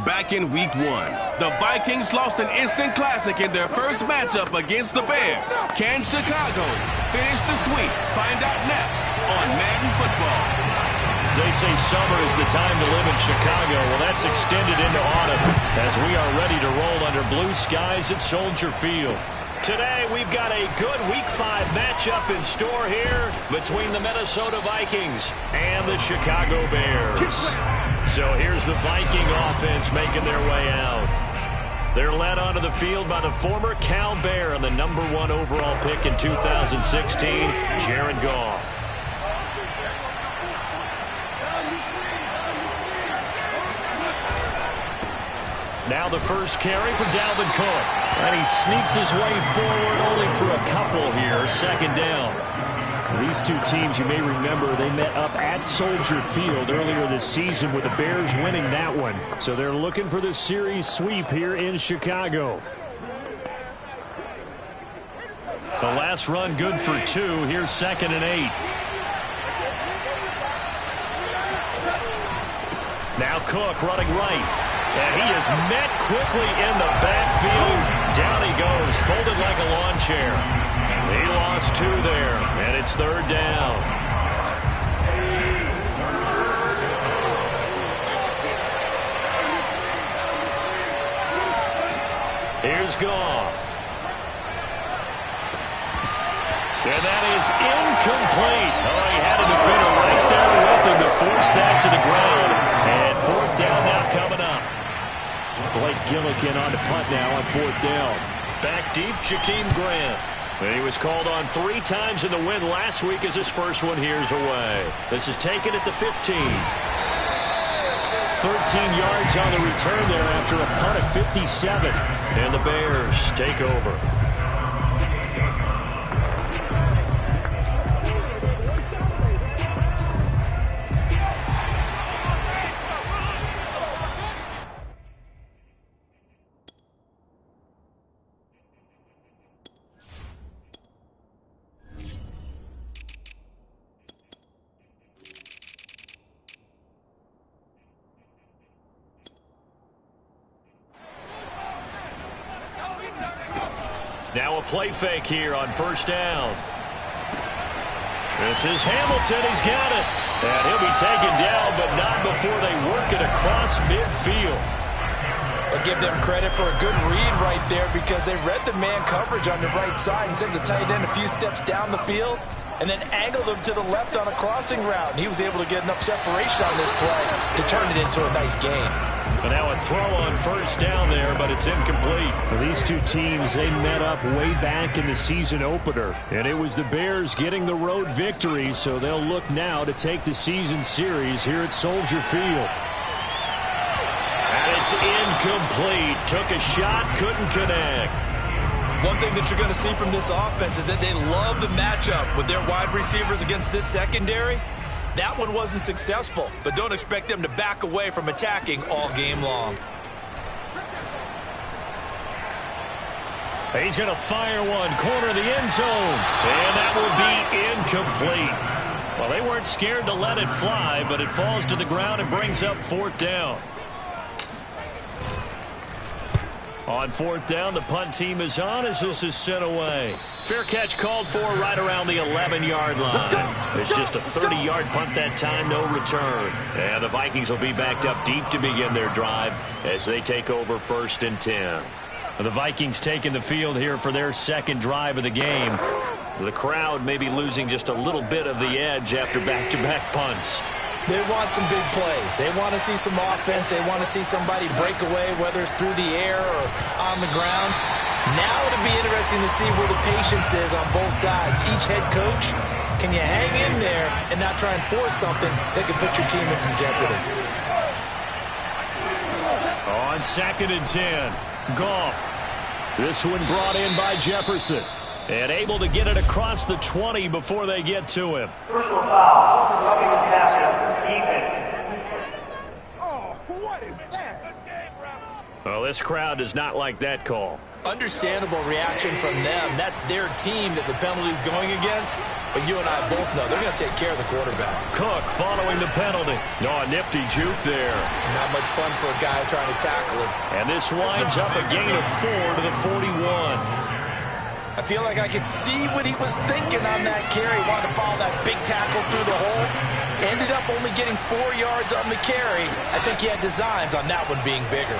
back in Week 1. The Vikings lost an instant classic in their first matchup against the Bears. Can Chicago finish the sweep? Find out next on Madden Football. They say summer is the time to live in Chicago. Well, that's extended into autumn as we are ready to roll under blue skies at Soldier Field. Today, we've got a good Week 5 matchup in store here between the Minnesota Vikings and the Chicago Bears. So here's the Viking offense making their way out. They're led onto the field by the former Cal Bear and the #1 overall pick in 2016, Jared Goff. Now the first carry for Dalvin Cook. And he sneaks his way forward only for a couple here, second down. These two teams, you may remember, they met up at Soldier Field earlier this season with the Bears winning that one. So they're looking for the series sweep here in Chicago. The last run good for 2. Here's 2nd and 8. Now Cook running right. And he is met quickly in the backfield. Down he goes, folded like a lawn chair. He lost 2 there, and it's 3rd down. Here's Goff. And that is incomplete. Oh, he had a defender right there with him to force that to the ground. And 4th down now coming up. Blake Gillikin on to punt now on 4th down. Back deep, Jakeem Grant. And he was called on 3 times in the win last week as his first one here's away. This is taken at the 15. 13 yards on the return there after a punt of 57. And the Bears take over. Now a play fake here on 1st down. This is Hamilton. He's got it. And he'll be taken down, but not before they work it across midfield. I'll give them credit for a good read right there because they read the man coverage on the right side and sent the tight end a few steps down the field and then angled him to the left on a crossing route. And he was able to get enough separation on this play to turn it into a nice gain. And now a throw on 1st down there, but it's incomplete. Well, these two teams, they met up way back in the season opener. And it was the Bears getting the road victory, so they'll look now to take the season series here at Soldier Field. And it's incomplete. Took a shot, couldn't connect. One thing that you're going to see from this offense is that they love the matchup with their wide receivers against this secondary. That one wasn't successful, but don't expect them to back away from attacking all game long. He's going to fire one, corner of the end zone, and that will be incomplete. Well, they weren't scared to let it fly, but it falls to the ground and brings up 4th down. On 4th down, the punt team is on as this is sent away. Fair catch called for right around the 11-yard line. It's just a 30-yard punt that time, no return. And the Vikings will be backed up deep to begin their drive as they take over 1st and 10. The Vikings taking the field here for their 2nd drive of the game. The crowd may be losing just a little bit of the edge after back-to-back punts. They want some big plays. They want to see some offense. They want to see somebody break away, whether it's through the air or on the ground. Now it'll be interesting to see where the patience is on both sides. Each head coach, can you hang in there and not try and force something that could put your team in some jeopardy? On 2nd and 10, Goff. This one brought in by Jefferson. And able to get it across the 20 before they get to him. Personal foul. Roughing the passer. Oh, what is that? Well, this crowd does not like that call. Understandable reaction from them. That's their team that the penalty's going against. But you and I both know they're going to take care of the quarterback. Cook following the penalty. Oh, a nifty juke there. Not much fun for a guy trying to tackle him. And this winds up a gain of 4 to the 41. I feel like I could see what he was thinking on that carry. Wanted to follow that big tackle through the hole. Ended up only getting 4 yards on the carry. I think he had designs on that one being bigger.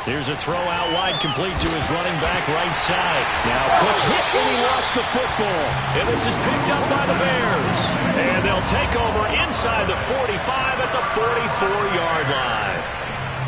Here's a throw out wide, complete to his running back right side. Now Cook hit when he lost the football. And this is picked up by the Bears. And they'll take over inside the 45 at the 44-yard line.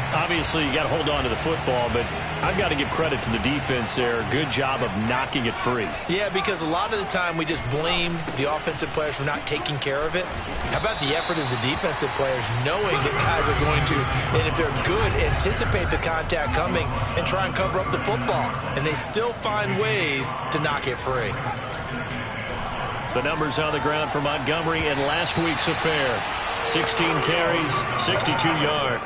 Obviously, you got to hold on to the football, but I've got to give credit to the defense there. Good job of knocking it free. Yeah, because a lot of the time we just blame the offensive players for not taking care of it. How about the effort of the defensive players knowing that guys are going to, and if they're good, anticipate the contact coming and try and cover up the football. And they still find ways to knock it free. The numbers on the ground for Montgomery in last week's affair. 16 carries, 62 yards.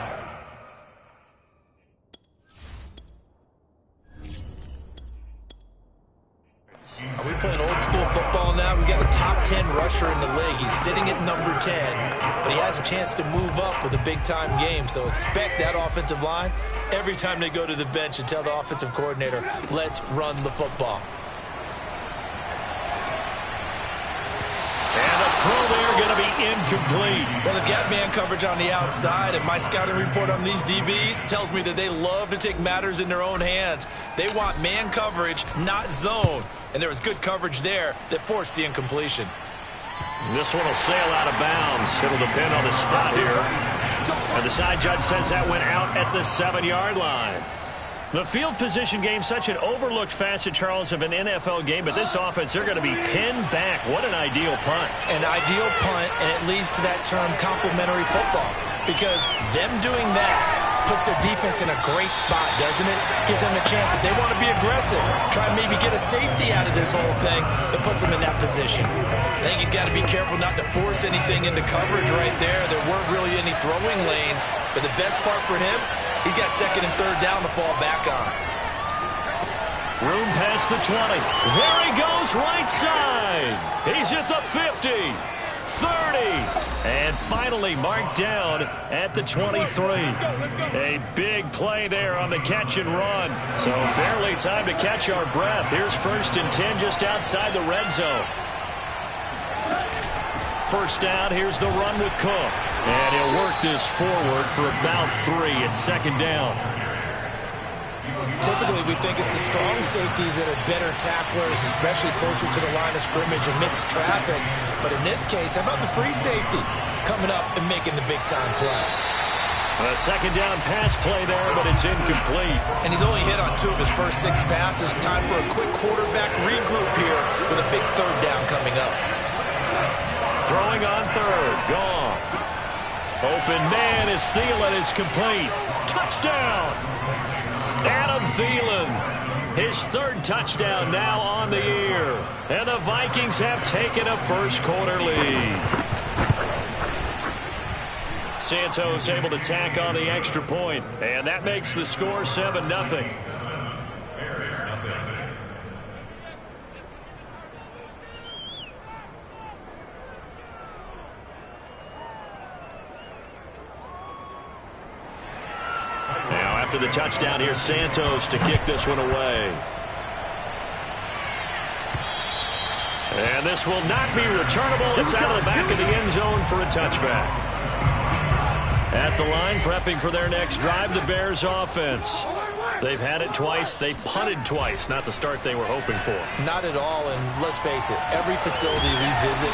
Are we playing old school football now? We've got a top 10 rusher in the league. He's sitting at number 10, but he has a chance to move up with a big-time game. So expect that offensive line every time they go to the bench and tell the offensive coordinator, let's run the football. And the throw there going to be incomplete. Well, they've got man coverage on the outside, and my scouting report on these DBs tells me that they love to take matters in their own hands. They want man coverage, not zone. And there was good coverage there that forced the incompletion. This one will sail out of bounds. It'll depend on the spot here. And the side judge says that went out at the 7-yard line. The field position game, such an overlooked facet, Charles, of an NFL game, but this offense, they're going to be pinned back. What an ideal punt. An ideal punt, and it leads to that term complementary football, because them doing that puts their defense in a great spot, doesn't it? Gives them a chance, if they want to be aggressive, try and maybe get a safety out of this whole thing, that puts them in that position. I think he's got to be careful not to force anything into coverage right there. There weren't really any throwing lanes, but the best part for him, he's got second and third down to fall back on. Room past the 20. There he goes, right side. He's at the 50, 30, and finally marked down at the 23. A big play there on the catch and run. So barely time to catch our breath. Here's 1st and 10 just outside the red zone. First down, here's the run with Cook. And he'll work this forward for about 3 at 2nd down. Typically, we think it's the strong safeties that are better tacklers, especially closer to the line of scrimmage amidst traffic. But in this case, how about the free safety coming up and making the big-time play? A 2nd down pass play there, but it's incomplete. And he's only hit on 2 of his first 6 passes. Time for a quick quarterback regroup here with a big 3rd down coming up. Throwing on 3rd, Goff. Open man is Thielen, is complete. Touchdown! Adam Thielen, his 3rd touchdown now on the year. And the Vikings have taken a first-quarter lead. Santos able to tack on the extra point, and that makes the score 7-0. After the touchdown, here's Santos to kick this one away. And this will not be returnable. It's out of the back of the end zone for a touchback. At the line, prepping for their next drive, the Bears offense. They've had it twice. They've punted twice. Not the start they were hoping for. Not at all, and let's face it, every facility we visit,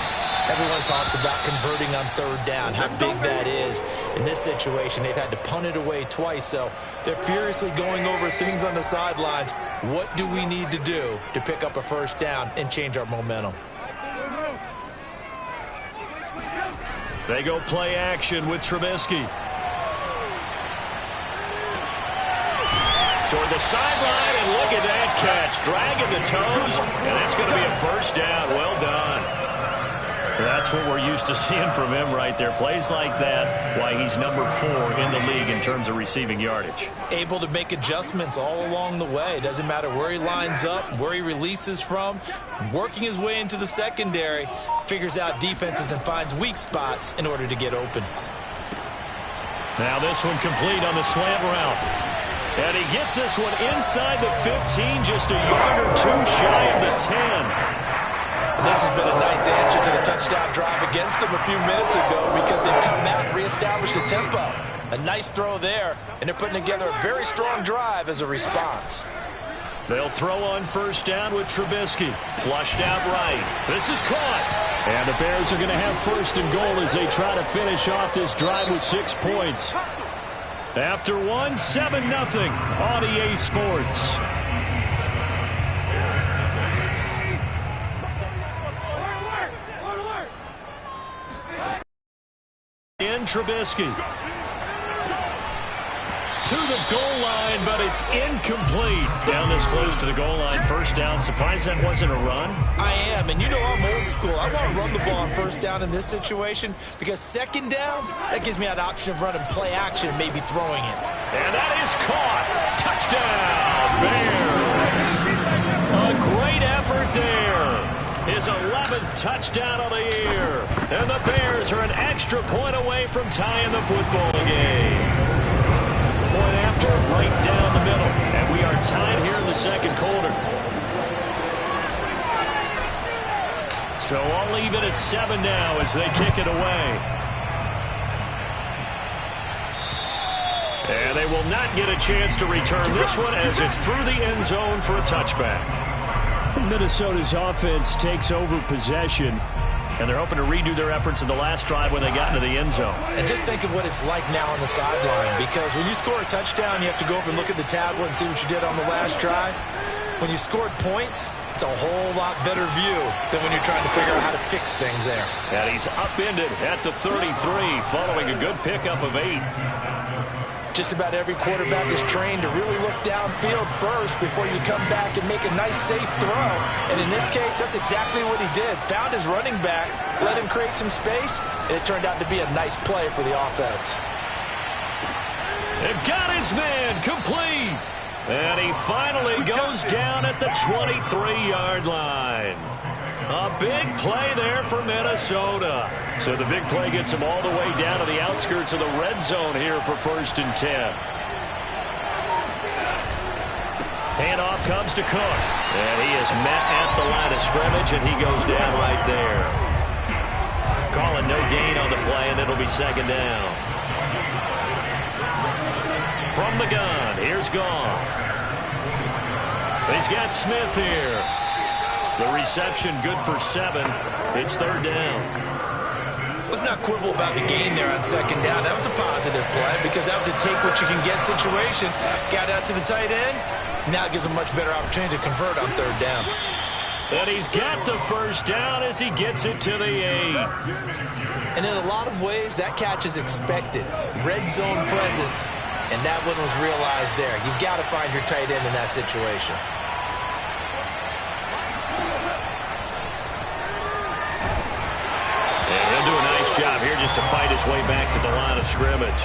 everyone talks about converting on 3rd down, how big that is. In this situation, they've had to punt it away twice, so they're furiously going over things on the sidelines. What do we need to do to pick up a 1st down and change our momentum? They go play action with Trubisky. Toward the sideline, and look at that catch. Dragging the toes, and that's going to be a 1st down. Well done. That's what we're used to seeing from him right there. Plays like that, why he's number 4 in the league in terms of receiving yardage. Able to make adjustments all along the way. Doesn't matter where he lines up, where he releases from. Working his way into the secondary, figures out defenses and finds weak spots in order to get open. Now this one complete on the slant route. And he gets this one inside the 15, just a yard or 2 shy of the 10. This has been a nice answer to the touchdown drive against them a few minutes ago because they've come out and reestablished the tempo. A nice throw there, and they're putting together a very strong drive as a response. They'll throw on first down with Trubisky. Flushed out right. This is caught. And the Bears are going to have first and goal as they try to finish off this drive with 6 points. After 1, 7-0 on EA Sports. Trubisky to the goal line, but it's incomplete. Down this close to the goal line, first down. Surprised that wasn't a run? I am, and you know I'm old school. I want to run the ball on first down in this situation because second down, that gives me an option of running play action and maybe throwing it. And that is caught. Touchdown, Bears. A great effort there. His 11th touchdown of the year. And the Bears are an extra point away from tying the football game. Point after, right down the middle. And we are tied here in the second quarter. So I'll leave it at 7 now as they kick it away. And they will not get a chance to return this one as it's through the end zone for a touchback. Minnesota's offense takes over possession, and they're hoping to redo their efforts in the last drive when they got into the end zone. And just think of what it's like now on the sideline, because when you score a touchdown, you have to go up and look at the tablet and see what you did on the last drive. When you scored points, it's a whole lot better view than when you're trying to figure out how to fix things there. And he's upended at the 33 following a good pickup of 8. Just about every quarterback is trained to really look downfield first before you come back and make a nice, safe throw. And in this case, that's exactly what he did. Found his running back, let him create some space, and it turned out to be a nice play for the offense. And got his man complete. And he finally goes down at the 23-yard line. A big play there for Minnesota. So the big play gets him all the way down to the outskirts of the red zone here for 1st and 10. Handoff comes to Cook. And he is met at the line of scrimmage, and he goes down right there. Calling no gain on the play, and it'll be 2nd down. From the gun, here's Goff. He's got Smith here. The reception good for 7. It's 3rd down. Let's not quibble about the gain there on 2nd down. That was a positive play because that was a take-what-you-can-get situation. Got out to the tight end. Now it gives him a much better opportunity to convert on 3rd down. And he's got the first down as he gets it to the 8. And in a lot of ways, that catch is expected. Red zone presence, and that one was realized there. You've got to find your tight end in that situation. Job here just to fight his way back to the line of scrimmage.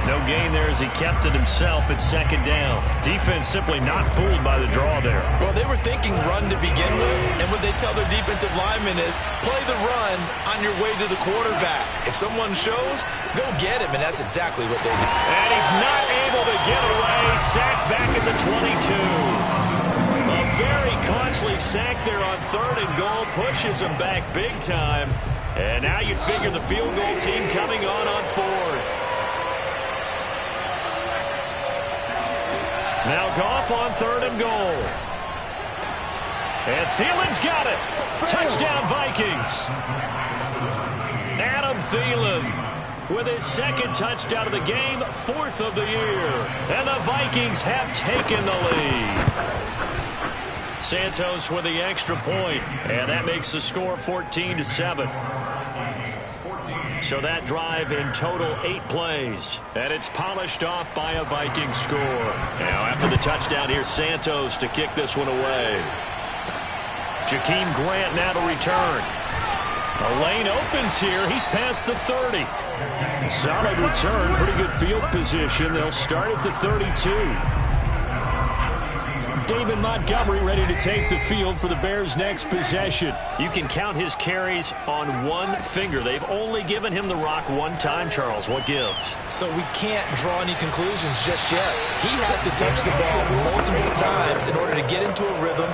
No gain there as he kept it himself at 2nd down. Defense simply not fooled by the draw there. Well, they were thinking run to begin with, and what they tell their defensive linemen is play the run on your way to the quarterback. If someone shows, go get him, and that's exactly what they did. And he's not able to get away. Sacked back at the 22. A very costly sack there on 3rd and goal. Pushes him back big time. And now you'd figure the field goal team coming on 4th. Now Goff on 3rd and goal. And Thielen's got it. Touchdown Vikings. Adam Thielen with his 2nd touchdown of the game, 4th of the year. And the Vikings have taken the lead. Santos with the extra point, and that makes the score 14-7. So that drive in total 8 plays, and it's polished off by a Viking score. Now after the touchdown, here's Santos to kick this one away. Jakeem Grant now to return. The lane opens here. He's past the 30. Solid return. Pretty good field position. They'll start at the 32. David Montgomery ready to take the field for the Bears' next possession. You can count his carries on one finger. They've only given him the rock one time, Charles. What gives? So we can't draw any conclusions just yet. He has to touch the ball multiple times in order to get into a rhythm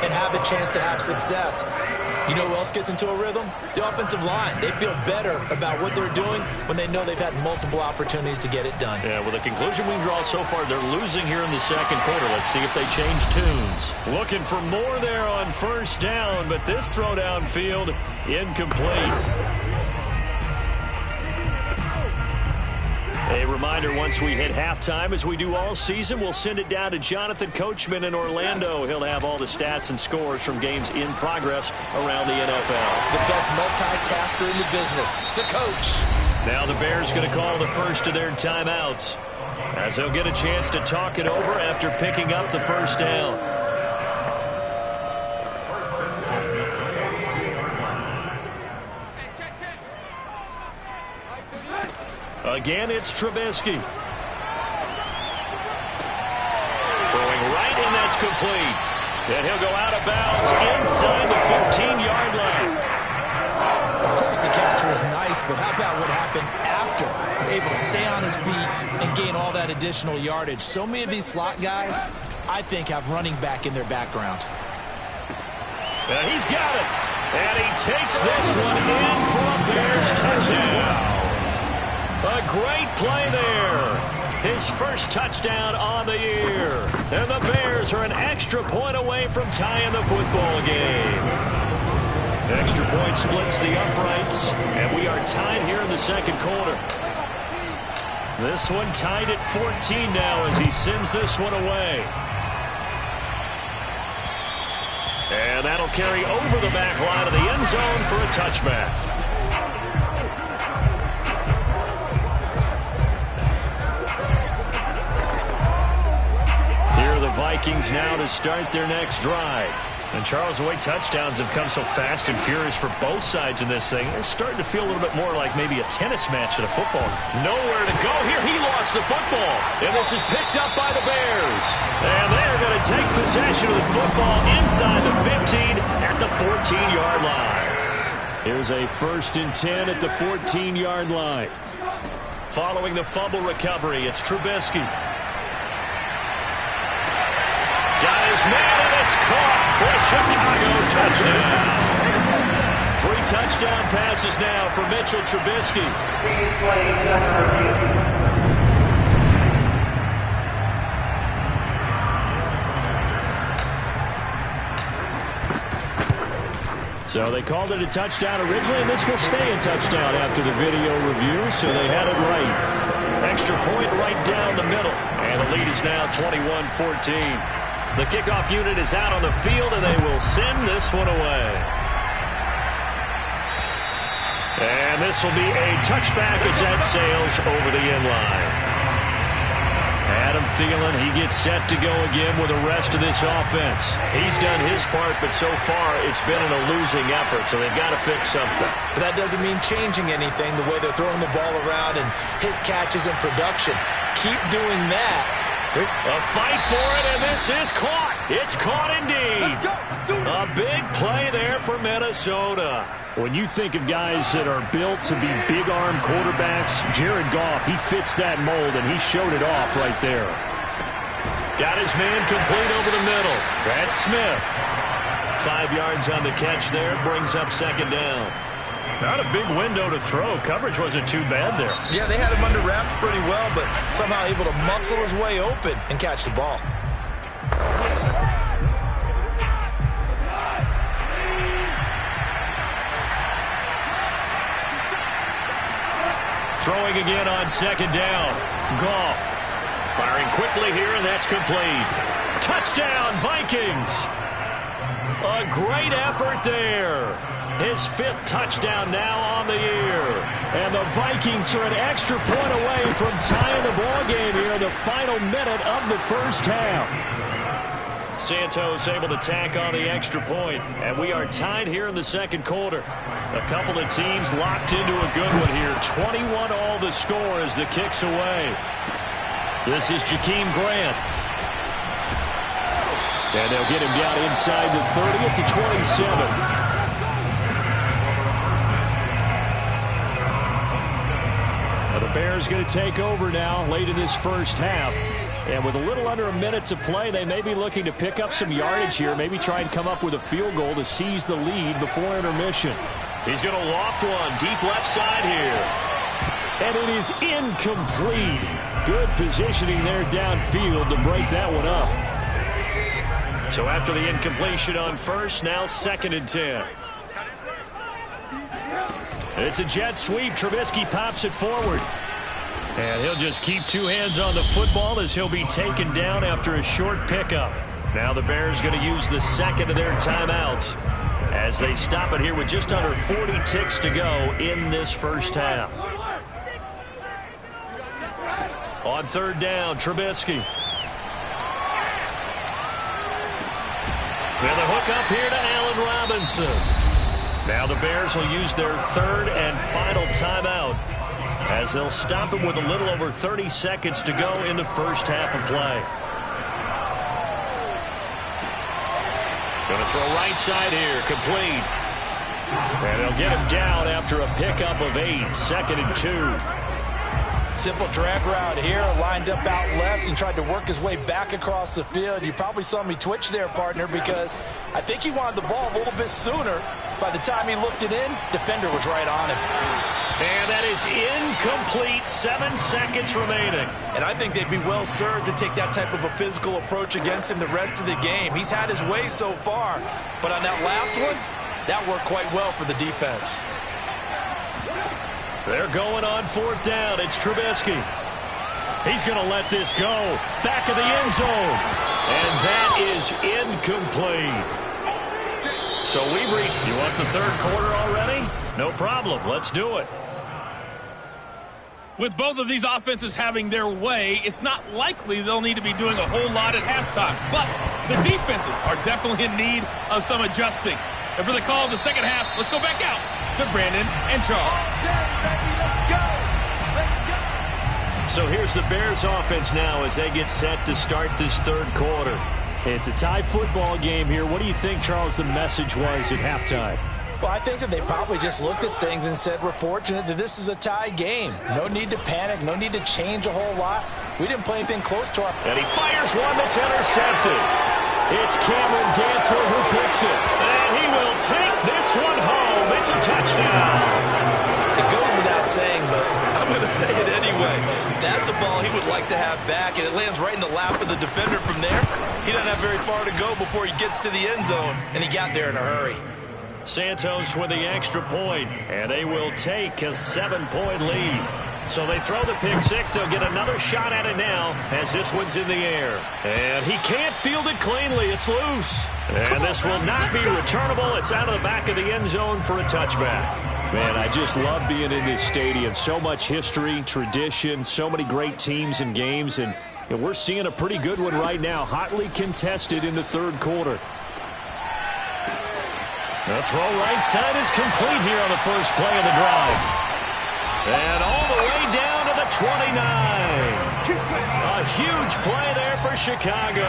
and have a chance to have success. You know who else gets into a rhythm? The offensive line. They feel better about what they're doing when they know they've had multiple opportunities to get it done. Yeah, well, the conclusion we draw so far, they're losing here in the second quarter. Let's see if they change tunes. Looking for more there on first down, but this throw downfield incomplete. A reminder, once we hit halftime, as we do all season, we'll send it down to Jonathan Coachman in Orlando. He'll have all the stats and scores from games in progress around the NFL. The best multitasker in the business, the coach. Now the Bears going to call the first of their timeouts, as they'll get a chance to talk it over after picking up the first down. Again, it's Trubisky. Throwing right, and that's complete. And he'll go out of bounds inside the 15-yard line. Of course, the catch was nice, but how about what happened after? Able to stay on his feet and gain all that additional yardage. So many of these slot guys, I think, have running back in their background. He's got it. And he takes this one in for a Bears touchdown. A great play there. His first touchdown on the year. And the Bears are an extra point away from tying the football game. Extra point splits the uprights, and we are tied here in the second quarter. This one tied at 14 now as he sends this one away. And that'll carry over the back line of the end zone for a touchback. Vikings now to start their next drive. And Charles, the way touchdowns have come so fast and furious for both sides in this thing, it's starting to feel a little bit more like maybe a tennis match than a football. Nowhere to go here. He lost the football. And this is picked up by the Bears. And they're going to take possession of the football inside the 15 at the 14-yard line. Here's a 1st and 10 at the 14-yard line. Following the fumble recovery, it's Trubisky. Got his man, and it's caught for a Chicago touchdown. 3 touchdown passes now for Mitchell Trubisky. So they called it a touchdown originally, and this will stay a touchdown after the video review, so they had it right. Extra point right down the middle, and the lead is now 21-14. The kickoff unit is out on the field, and they will send this one away. And this will be a touchback as that sails over the end line. Adam Thielen, he gets set to go again with the rest of this offense. He's done his part, but so far it's been in a losing effort, so they've got to fix something. But that doesn't mean changing anything, the way they're throwing the ball around and his catches and production. Keep doing that. A fight for it, and this is caught. It's caught indeed. A big play there for Minnesota. When you think of guys that are built to be big-arm quarterbacks, Jared Goff, he fits that mold, and he showed it off right there. Got his man complete over the middle. That's Smith. 5 yards on the catch there, brings up second down. Not a big window to throw. Coverage wasn't too bad there. Yeah, they had him under wraps pretty well, but somehow able to muscle his way open and catch the ball. Throwing again on second down. Goff firing quickly here, and that's complete. Touchdown, Vikings. A great effort there. His 5th touchdown now on the year. And the Vikings are an extra point away from tying the ball game here in the final minute of the first half. Santos able to tack on the extra point, and we are tied here in the second quarter. A couple of teams locked into a good one here. 21 all the score as the kick's away. This is Jakeem Grant. And they'll get him down inside the 30 to 27. Now the Bears going to take over now late in this first half. And with a little under a minute to play, they may be looking to pick up some yardage here, maybe try and come up with a field goal to seize the lead before intermission. He's going to loft one deep left side here. And it is incomplete. Good positioning there downfield to break that one up. So after the incompletion on first, now 2nd and 10. It's a jet sweep. Trubisky pops it forward. And he'll just keep two hands on the football as he'll be taken down after a short pickup. Now the Bears going to use the second of their timeouts as they stop it here with just under 40 ticks to go in this first half. On 3rd down, Trubisky. And the hook up here to Allen Robinson. Now the Bears will use their 3rd and final timeout as they'll stop him with a little over 30 seconds to go in the first half of play. Going to throw right side here, complete. And they'll get him down after a pickup of 8, 2nd and 2. Simple drag route here, lined up out left and tried to work his way back across the field. You probably saw me twitch there, partner, because I think he wanted the ball a little bit sooner. By the time he looked it in, defender was right on him. And that is incomplete. 7 seconds remaining. And I think they'd be well served to take that type of a physical approach against him the rest of the game. He's had his way so far, but on that last one, that worked quite well for the defense. They're going on 4th down. It's Trubisky. He's going to let this go. Back of the end zone. And that is incomplete. So we've reached. You want the 3rd quarter already? No problem. Let's do it. With both of these offenses having their way, it's not likely they'll need to be doing a whole lot at halftime. But the defenses are definitely in need of some adjusting. And for the call of the second half, let's go back out to Brandon and Charles. So here's the Bears offense now as they get set to start this 3rd quarter. It's a tie football game here. What do you think, Charles, the message was at halftime? Well, I think that they probably just looked at things and said, we're fortunate that this is a tie game. No need to panic. No need to change a whole lot. We didn't play anything close to our... And he fires one that's intercepted. It's Cameron Dantzler who picks it. And he will take this one home. It's a touchdown. It goes without saying, but I'm going to say it anyway. That's a ball he would like to have back, and it lands right in the lap of the defender from there. He doesn't have very far to go before he gets to the end zone, and he got there in a hurry. Santos with the extra point, and they will take a 7-point lead. So they throw the pick six. They'll get another shot at it now as this one's in the air. And he can't field it cleanly. It's loose. And this will not be returnable. It's out of the back of the end zone for a touchback. Man, I just love being in this stadium. So much history, tradition, so many great teams and games. And we're seeing a pretty good one right now. Hotly contested in the 3rd quarter. The throw right side is complete here on the first play of the drive. And all the way down to the 29. A huge play there for Chicago.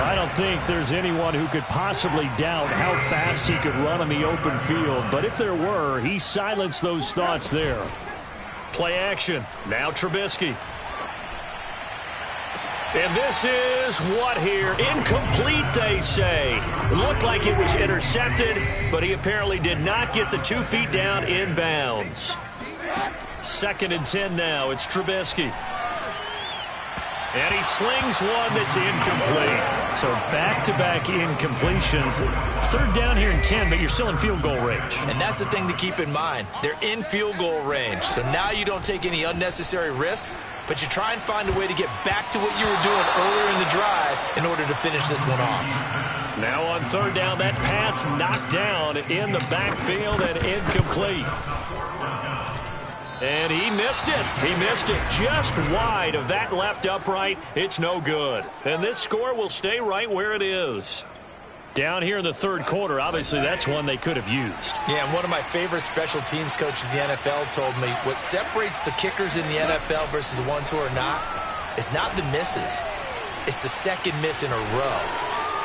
I don't think there's anyone who could possibly doubt how fast he could run on the open field. But if there were, he silenced those thoughts there. Play action. Now Trubisky. And this is what here? Incomplete, they say. Looked like it was intercepted, but he apparently did not get the 2 feet down in bounds. 2nd and 10 now. It's Trubisky. And he slings one that's incomplete. So back-to-back incompletions. 3rd down here and 10, but you're still in field goal range. And that's the thing to keep in mind. They're in field goal range. So now you don't take any unnecessary risks, but you try and find a way to get back to what you were doing earlier in the drive in order to finish this one off. Now on 3rd down, that pass knocked down in the backfield and incomplete. And he missed it. He missed it just wide of that left upright. It's no good. And this score will stay right where it is. Down here in the third quarter, obviously that's one they could have used. Yeah, and one of my favorite special teams coaches in the NFL told me what separates the kickers in the NFL versus the ones who are not is not the misses. It's the second miss in a row.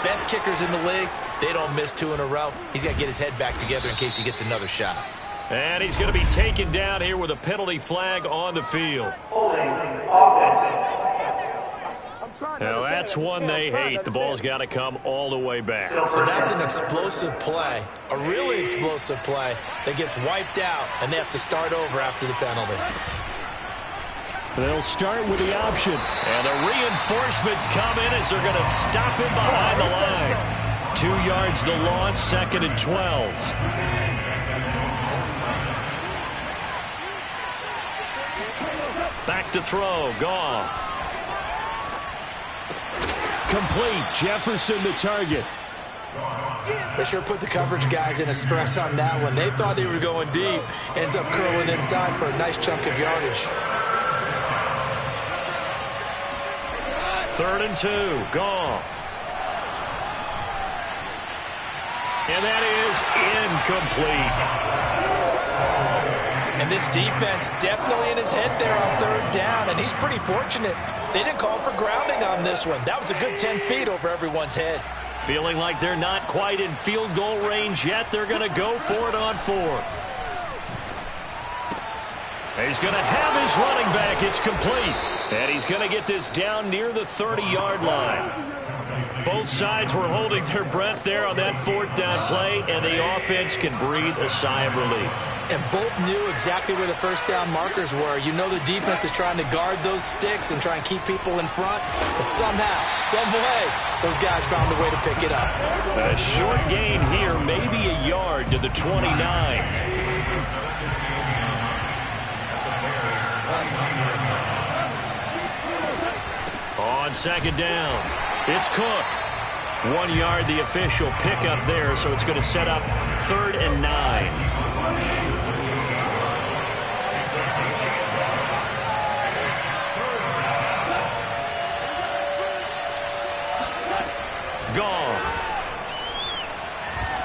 Best kickers in the league, they don't miss 2 in a row. He's got to get his head back together in case he gets another shot. And he's going to be taken down here with a penalty flag on the field. Holding offense. Now that's one they hate. The ball's got to come all the way back. So that's an explosive play, a really explosive play that gets wiped out, and they have to start over after the penalty. They'll start with the option. And the reinforcements come in as they're going to stop him behind the line. 2 yards the loss, 2nd and 12. Back to throw, Goff. Complete, Jefferson the target. They sure put the coverage guys in a stress on that one. They thought they were going deep. Ends up curling inside for a nice chunk of yardage. 3rd and 2, Goff. And that is incomplete. And this defense definitely in his head there on 3rd down, and he's pretty fortunate. They didn't call for grounding on this one. That was a good 10 feet over everyone's head. Feeling like they're not quite in field goal range yet. They're going to go for it on 4th. He's going to have his running back. It's complete. And he's going to get this down near the 30-yard line. Both sides were holding their breath there on that 4th down play, and the offense can breathe a sigh of relief. And both knew exactly where the first down markers were. You know the defense is trying to guard those sticks and try and keep people in front. But somehow, some way, those guys found a way to pick it up. A short gain here, maybe a yard to the 29. On 2nd down, it's Cook. 1 yard, the official pickup there, so it's going to set up 3rd and 9.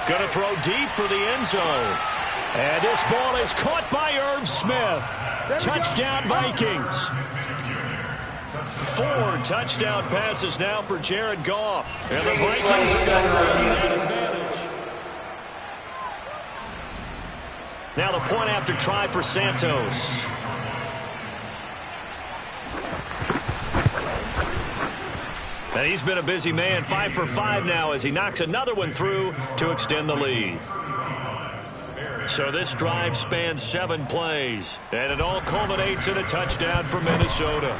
Going to throw deep for the end zone. And this ball is caught by Irv Smith. Touchdown, Vikings. 4 touchdown passes now for Jared Goff. And the Vikings are going to regain that advantage. Now the point after try for Santos. And he's been a busy man, 5 for 5 now as he knocks another one through to extend the lead. So this drive spans 7 plays, and it all culminates in a touchdown for Minnesota.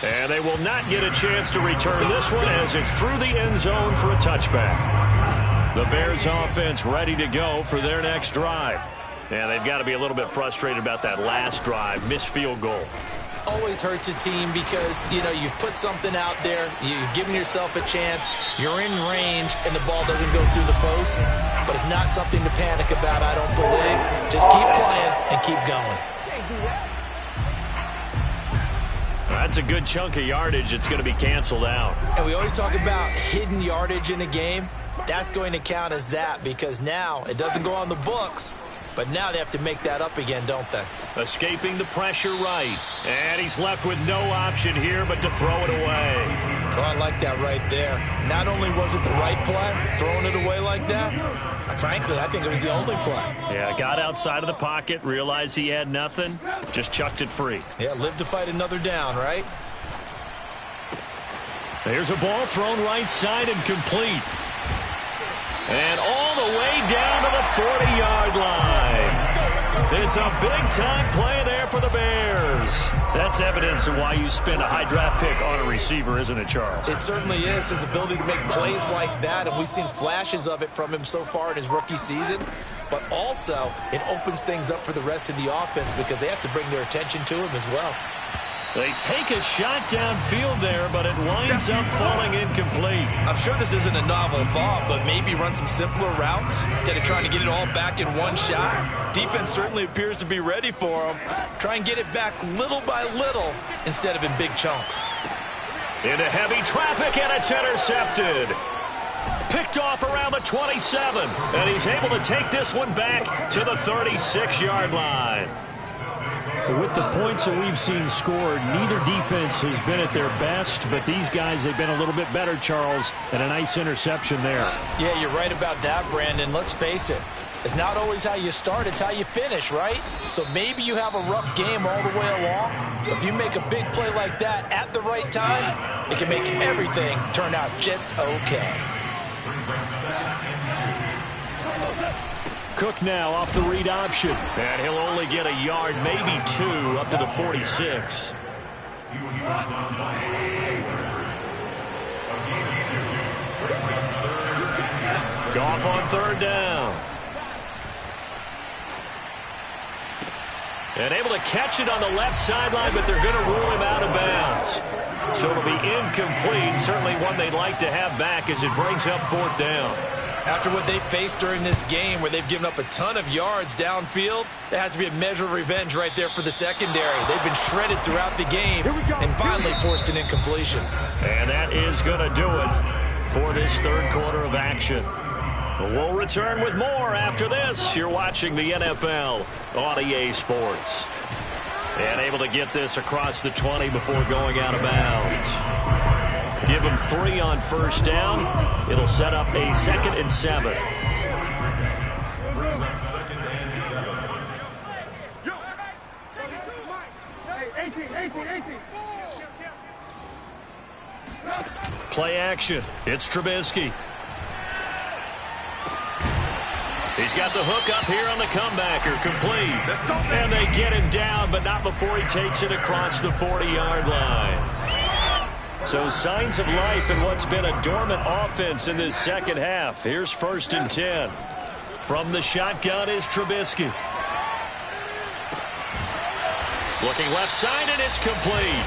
And they will not get a chance to return this one as it's through the end zone for a touchback. The Bears offense ready to go for their next drive. And they've got to be a little bit frustrated about that last drive, missed field goal. Always hurts a team because, you know, you've put something out there, you've given yourself a chance, you're in range, and the ball doesn't go through the post. But it's not something to panic about, I don't believe. Just keep playing and keep going. That's a good chunk of yardage. It's going to be canceled out. And we always talk about hidden yardage in a game. That's going to count as that because now it doesn't go on the books. But now they have to make that up again, don't they? Escaping the pressure right. And he's left with no option here but to throw it away. Oh, I like that right there. Not only was it the right play, throwing it away like that, frankly, I think it was the only play. Yeah, got outside of the pocket, realized he had nothing, just chucked it free. Yeah, live to fight another down, right? There's a ball thrown right side and complete. And all the way down to the 40-yard line. It's a big-time play there for the Bears. That's evidence of why you spend a high draft pick on a receiver, isn't it, Charles? It certainly is, his ability to make plays like that, and we've seen flashes of it from him so far in his rookie season. But also, it opens things up for the rest of the offense because they have to bring their attention to him as well. They take a shot downfield there, but it winds up falling incomplete. I'm sure this isn't a novel thought, but maybe run some simpler routes instead of trying to get it all back in one shot. Defense certainly appears to be ready for them. Try and get it back little by little instead of in big chunks. Into heavy traffic, and it's intercepted. Picked off around the 27, and he's able to take this one back to the 36-yard line. With the points that we've seen scored, neither defense has been at their best, but these guys, they've been a little bit better, Charles, and a nice interception there. Yeah, you're right about that, Brandon. Let's face it. It's not always how you start, it's how you finish, right? So maybe you have a rough game all the way along, but if you make a big play like that at the right time, it can make everything turn out just okay. Cook now off the read option. And he'll only get a yard, maybe two, up to the 46. Goff on third down. And able to catch it on the left sideline, but they're going to rule him out of bounds. So it'll be incomplete. Certainly one they'd like to have back as it brings up fourth down. After what they faced during this game where they've given up a ton of yards downfield, there has to be a measure of revenge right there for the secondary. They've been shredded throughout the game and finally forced an incompletion. And that is going to do it for this third quarter of action. We'll return with more after this. You're watching the NFL on EA Sports. And able to get this across the 20 before going out of bounds. Give them 3 on first down. It'll set up a 2nd and 7. Play action. It's Trubisky. He's got the hook up here on the comebacker, complete. And they get him down, but not before he takes it across the 40-yard line. So signs of life in what's been a dormant offense in this second half. Here's 1st and 10. From the shotgun is Trubisky. Looking left side, and it's complete.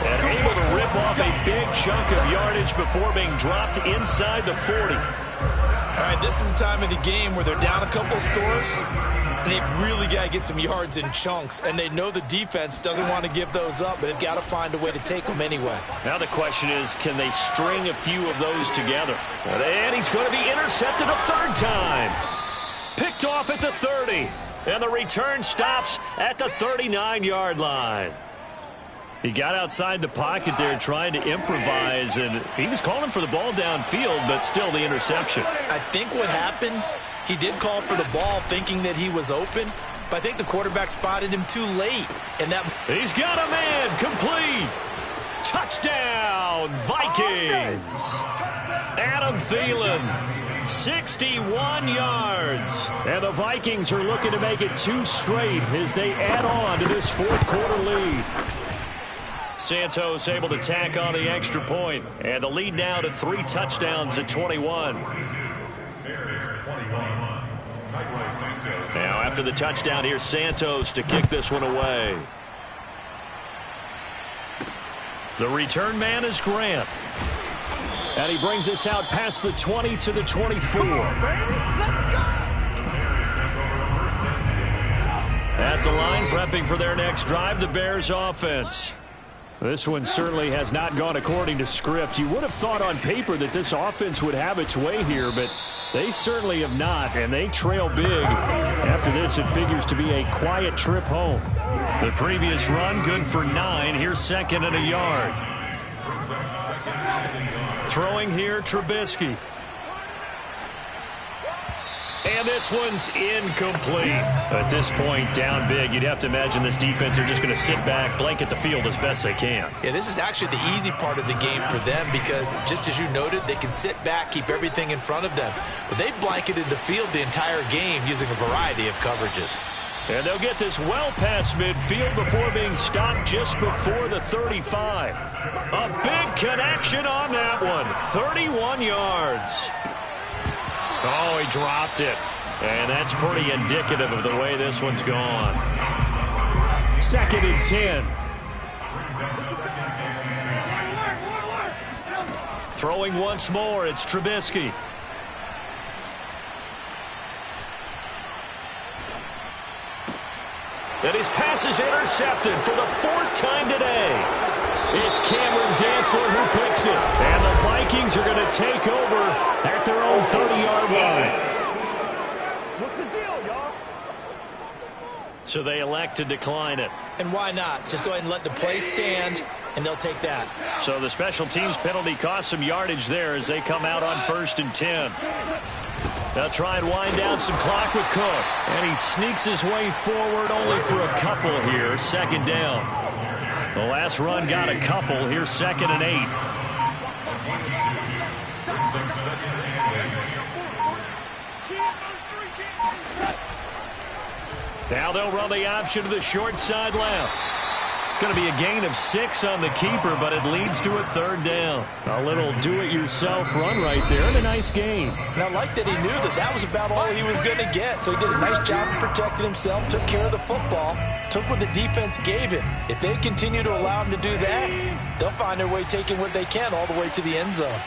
And able to rip off a big chunk of yardage before being dropped inside the 40. All right, this is the time of the game where they're down a couple of scores, and they've really got to get some yards in chunks, and they know the defense doesn't want to give those up, but they've got to find a way to take them anyway. Now the question is, can they string a few of those together? And he's going to be intercepted a third time. Picked off at the 30, and the return stops at the 39-yard line. He got outside the pocket there trying to improvise, and he was calling for the ball downfield, but still the interception. I think what happened, he did call for the ball thinking that he was open, but I think the quarterback spotted him too late. And that he's got a man, complete. Touchdown, Vikings. Adam Thielen, 61 yards. And the Vikings are looking to make it 2 straight as they add on to this fourth quarter lead. Santos able to tack on the extra point, and the lead now to 3 touchdowns at 21. Now after the touchdown, here's Santos to kick this one away. The return man is Grant. And he brings us out past the 20 to the 24. At the line, prepping for their next drive, the Bears offense. This one certainly has not gone according to script. You would have thought on paper that this offense would have its way here, but they certainly have not, and they trail big. After this, it figures to be a quiet trip home. The previous run, good for 9. Here's 2nd and a yard. Throwing here, Trubisky. And this one's incomplete. At this point, down big, you'd have to imagine this defense are just going to sit back, blanket the field as best they can. Yeah, this is actually the easy part of the game for them because, just as you noted, they can sit back, keep everything in front of them. But they've blanketed the field the entire game using a variety of coverages. And they'll get this well past midfield before being stopped just before the 35. A big connection on that one. 31 yards. Oh, he dropped it. And that's pretty indicative of the way this one's gone. 2nd and 10. Throwing once more, it's Trubisky. And his pass is intercepted for the 4th time today. It's Cameron Dantzler who picks it. And the Vikings are going to take over at their own 30-yard line. What's the deal, y'all? So they elect to decline it. And why not? Just go ahead and let the play stand, and they'll take that. So the special teams penalty cost some yardage there as they come out on 1st and 10. They'll try and wind down some clock with Cook. And he sneaks his way forward only for a couple here. 2nd down. The last run got a couple. Here's 2nd and 8. Now they'll run the option to the short side left. It's going to be a gain of 6 on the keeper, but it leads to a 3rd down. A little do-it-yourself run right there and a nice gain. And I like that he knew that that was about all he was going to get. So he did a nice job of protecting himself, took care of the football, took what the defense gave him. If they continue to allow him to do that, they'll find their way taking what they can all the way to the end zone.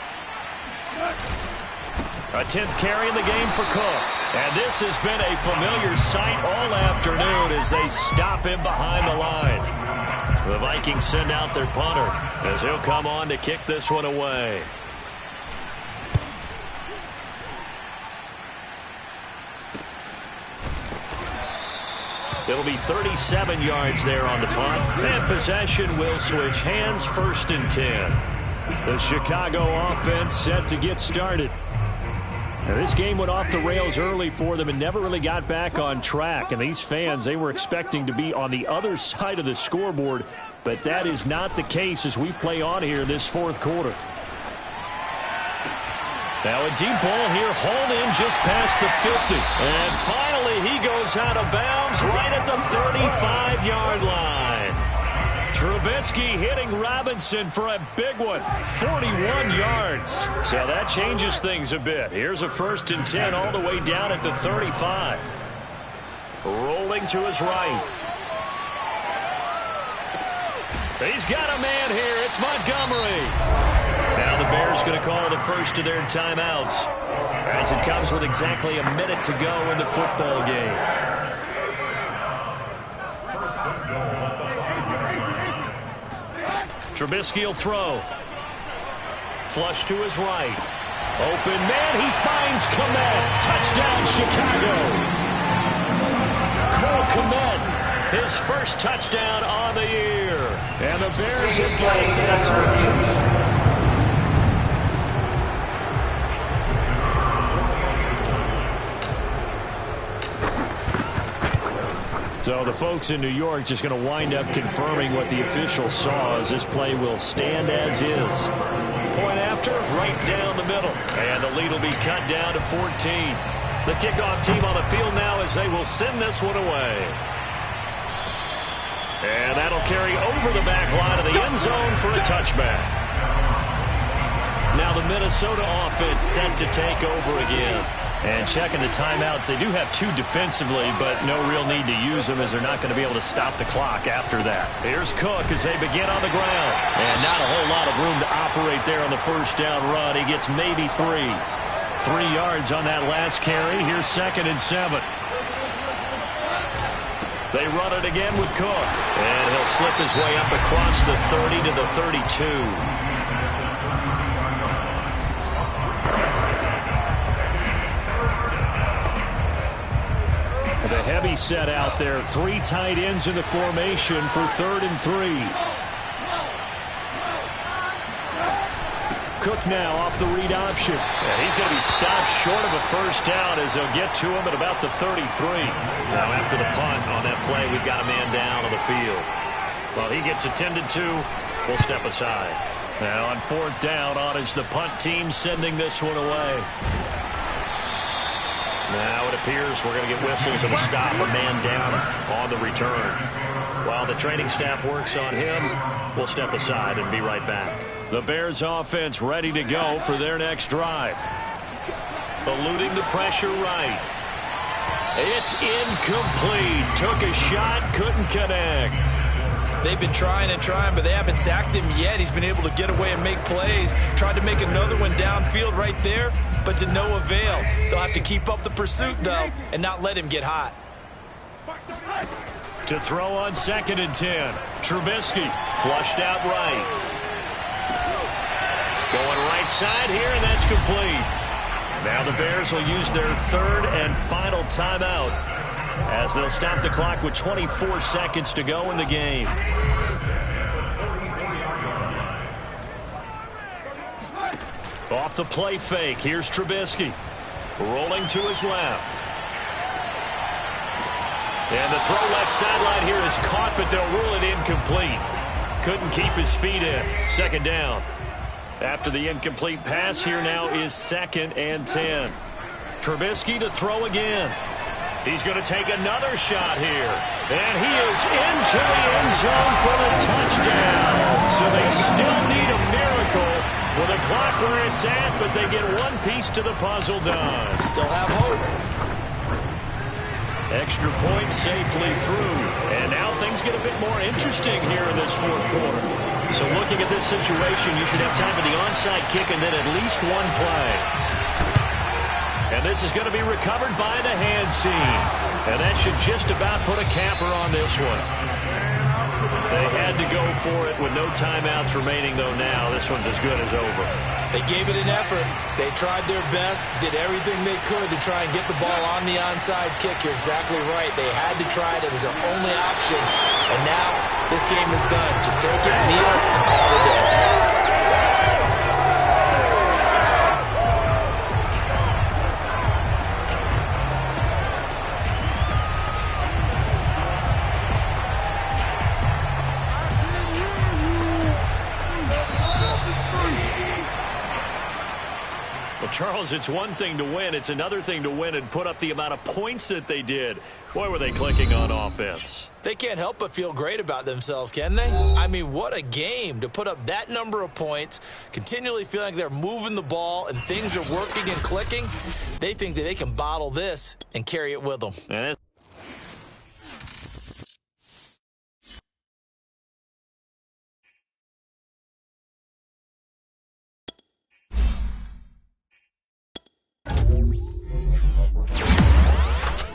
A 10th carry in the game for Cook. And this has been a familiar sight all afternoon as they stop him behind the line. The Vikings send out their punter as he'll come on to kick this one away. It'll be 37 yards there on the punt. And possession will switch hands, 1st and 10. The Chicago offense set to get started. Now, this game went off the rails early for them and never really got back on track. And these fans, they were expecting to be on the other side of the scoreboard. But that is not the case as we play on here this 4th quarter. Now a deep ball here, hauled in just past the 50. And finally he goes out of bounds right at the 35-yard line. Trubisky hitting Robinson for a big one, 41 yards. So that changes things a bit. Here's a 1st and 10 all the way down at the 35. Rolling to his right. He's got a man here. It's Montgomery. Now the Bears going to call the first of their timeouts as it comes with exactly a minute to go in the football game. Trubisky will throw. Flush to his right. Open man. He finds Kmet. Touchdown, Chicago. Cole Kmet. His first touchdown on the year. And the Bears have played. So the folks in New York just going to wind up confirming what the official saw as this play will stand as is. Point after, right down the middle. And the lead will be cut down to 14. The kickoff team on the field now as they will send this one away. And that'll carry over the back line of the end zone for a touchback. Now the Minnesota offense set to take over again. And checking the timeouts, they do have 2 defensively, but no real need to use them as they're not going to be able to stop the clock after that. Here's Cook as they begin on the ground. And not a whole lot of room to operate there on the 1st down run. He gets maybe 3. 3 yards on that last carry. Here's 2nd and 7. They run it again with Cook. And he'll slip his way up across the 30 to the 32. The heavy set out there. 3 tight ends in the formation for 3rd and 3. Cook now off the read option. And he's going to be stopped short of a 1st down as they'll get to him at about the 33. Now after the punt on that play, we've got a man down on the field. Well, he gets attended to. We'll step aside. Now on 4th down, on is the punt team sending this one away. Now it appears we're going to get whistles and a stop, a man down on the return. While the training staff works on him, we'll step aside and be right back. The Bears offense ready to go for their next drive. Eluding the pressure right. It's incomplete. Took a shot, couldn't connect. They've been trying and trying, but they haven't sacked him yet. He's been able to get away and make plays. Tried to make another one downfield right there, but to no avail. They'll have to keep up the pursuit, though, and not let him get hot. To throw on 2nd and 10. Trubisky flushed out right. Going right side here, and that's complete. Now the Bears will use their 3rd and final timeout as they'll stop the clock with 24 seconds to go in the game. Off the play fake, here's Trubisky. Rolling to his left. And the throw left sideline here is caught, but they'll rule it incomplete. Couldn't keep his feet in. 2nd down. After the incomplete pass, here now is 2nd and 10. Trubisky to throw again. He's going to take another shot here. And he is into the end zone for the touchdown. So they still need a miracle with a clock where it's at, but they get one piece to the puzzle done. Still have hope. Extra point safely through. And now things get a bit more interesting here in this 4th quarter. So looking at this situation, you should have time for the onside kick and then at least one play. And this is going to be recovered by the hands team. And that should just about put a capper on this one. They had to go for it with no timeouts remaining, though now this one's as good as over. They gave it an effort. They tried their best, did everything they could to try and get the ball on the onside kick. You're exactly right. They had to try it. It was their only option. And now this game is done. Just take it, kneel, and call it a day. Charles, it's one thing to win. It's another thing to win and put up the amount of points that they did. Boy, were they clicking on offense. They can't help but feel great about themselves, can they? I mean, what a game to put up that number of points, continually feeling like they're moving the ball and things are working and clicking. They think that they can bottle this and carry it with them. And